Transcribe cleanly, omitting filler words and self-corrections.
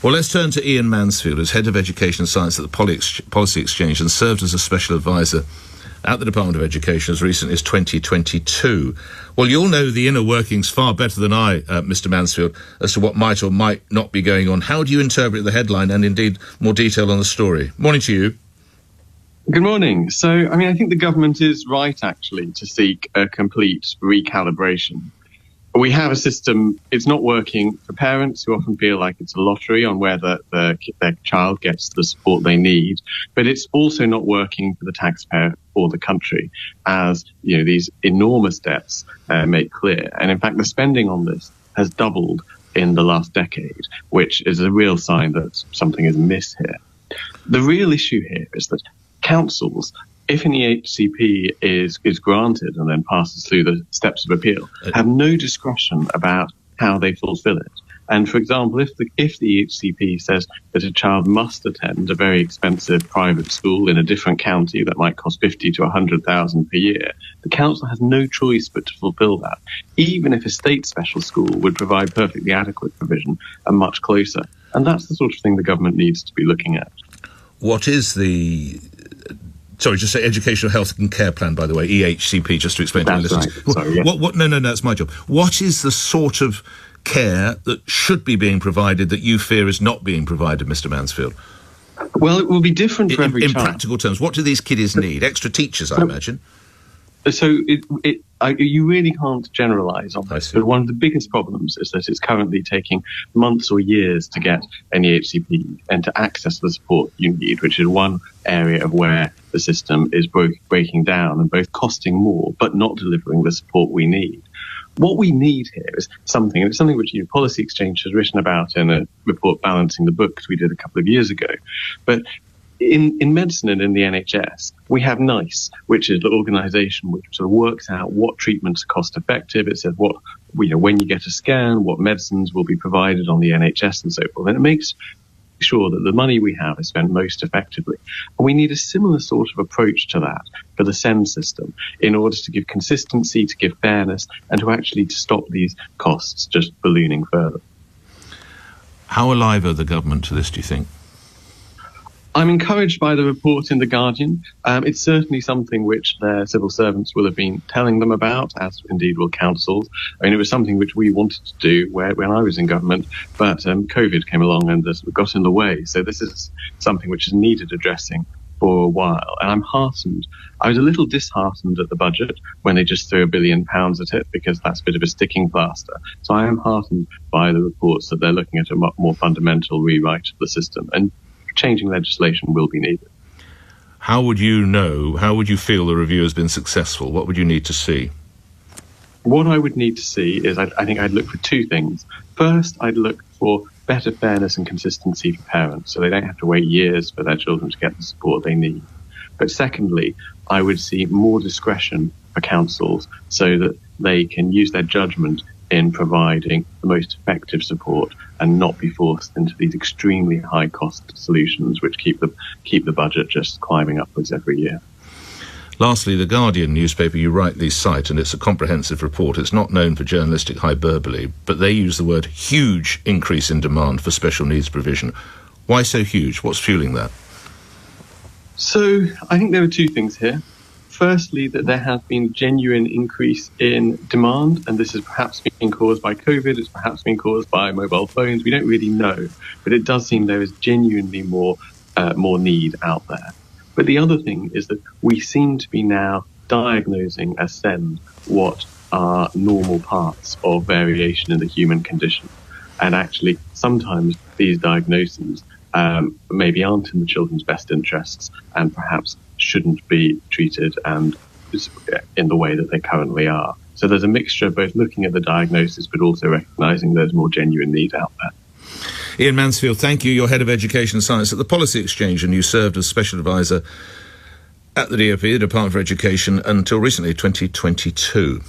Well, let's turn to Iain Mansfield, who's Head of Education and Science at the Policy Exchange and served as a Special Advisor at the Department of Education as recently as 2022. Well, you'll know the inner workings far better than I, Mr. Mansfield, as to what might or might not be going on. How do you interpret the headline and, indeed, more detail on the story? Morning to you. Good morning. So, I think the government is right, actually, to seek a complete recalibration. We have a system, it's not working for parents who often feel like it's a lottery on whether their child gets the support they need, but it's also not working for the taxpayer or the country, as these enormous debts make clear. And in fact, the spending on this has doubled in the last decade, which is a real sign that something is amiss here. The real issue here is that councils, if an EHCP is granted and then passes through the steps of appeal, have no discretion about how they fulfil it. And for example, if the EHCP says that a child must attend a very expensive private school in a different county that might cost 50 to 100,000 per year, the council has no choice but to fulfil that, even if a state special school would provide perfectly adequate provision and much closer. And that's the sort of thing the government needs to be looking at. What is the... Sorry, just say Educational Health and Care Plan, by the way, EHCP, just to explain to my listeners. Right. Sorry, yeah. No, that's my job. What is the sort of care that should be being provided that you fear is not being provided, Mr. Mansfield? Well, it will be different for every child. In practical terms, what do these kiddies need? Extra teachers, I imagine. So you really can't generalise on this, but one of the biggest problems is that it's currently taking months or years to get an EHCP and to access the support you need, which is one area of where the system is breaking down and both costing more but not delivering the support we need. What we need here is something, and it's something which Policy Exchange has written about in a report Balancing the Books we did a couple of years ago, but in medicine and in the NHS, we have NICE, which is the organisation which sort of works out what treatments are cost effective. It says when you get a scan, what medicines will be provided on the NHS and so forth. And it makes sure that the money we have is spent most effectively. And we need a similar sort of approach to that for the SEND system in order to give consistency, to give fairness, and to stop these costs just ballooning further. How alive are the government to this, do you think? I'm encouraged by the report in The Guardian. It's certainly something which their civil servants will have been telling them about, as indeed will councils. It was something which we wanted to do when I was in government, but COVID came along and got in the way. So this is something which has needed addressing for a while. And I'm heartened. I was a little disheartened at the budget when they just threw £1 billion at it, because that's a bit of a sticking plaster. So I am heartened by the reports that they're looking at a much more fundamental rewrite of the system. And changing legislation will be needed. How would you feel the review has been successful? What would you need to see? What I would need to see is I think I'd look for two things. First, I'd look for better fairness and consistency for parents, so they don't have to wait years for their children to get the support they need. But secondly, I would see more discretion for councils so that they can use their judgment in providing the most effective support and not be forced into these extremely high cost solutions which keep the budget just climbing upwards every year. Lastly, The Guardian newspaper you rightly cite, and it's a comprehensive report, it's not known for journalistic hyperbole, but they use the word huge increase in demand for special needs provision. Why so huge? What's fueling that? So I think there are two things here. Firstly, that there has been a genuine increase in demand, and this has perhaps been caused by COVID, it's perhaps been caused by mobile phones, we don't really know, but it does seem there is genuinely more need out there. But the other thing is that we seem to be now diagnosing as SEND what are normal parts of variation in the human condition. And actually, sometimes these diagnoses maybe aren't in the children's best interests and perhaps shouldn't be treated and in the way that they currently are. So there's a mixture of both looking at the diagnosis but also recognising there's more genuine need out there. Iain Mansfield, thank you. You're Head of Education and Science at the Policy Exchange, and you served as Special Advisor at the DOP, the Department for Education, until recently, 2022.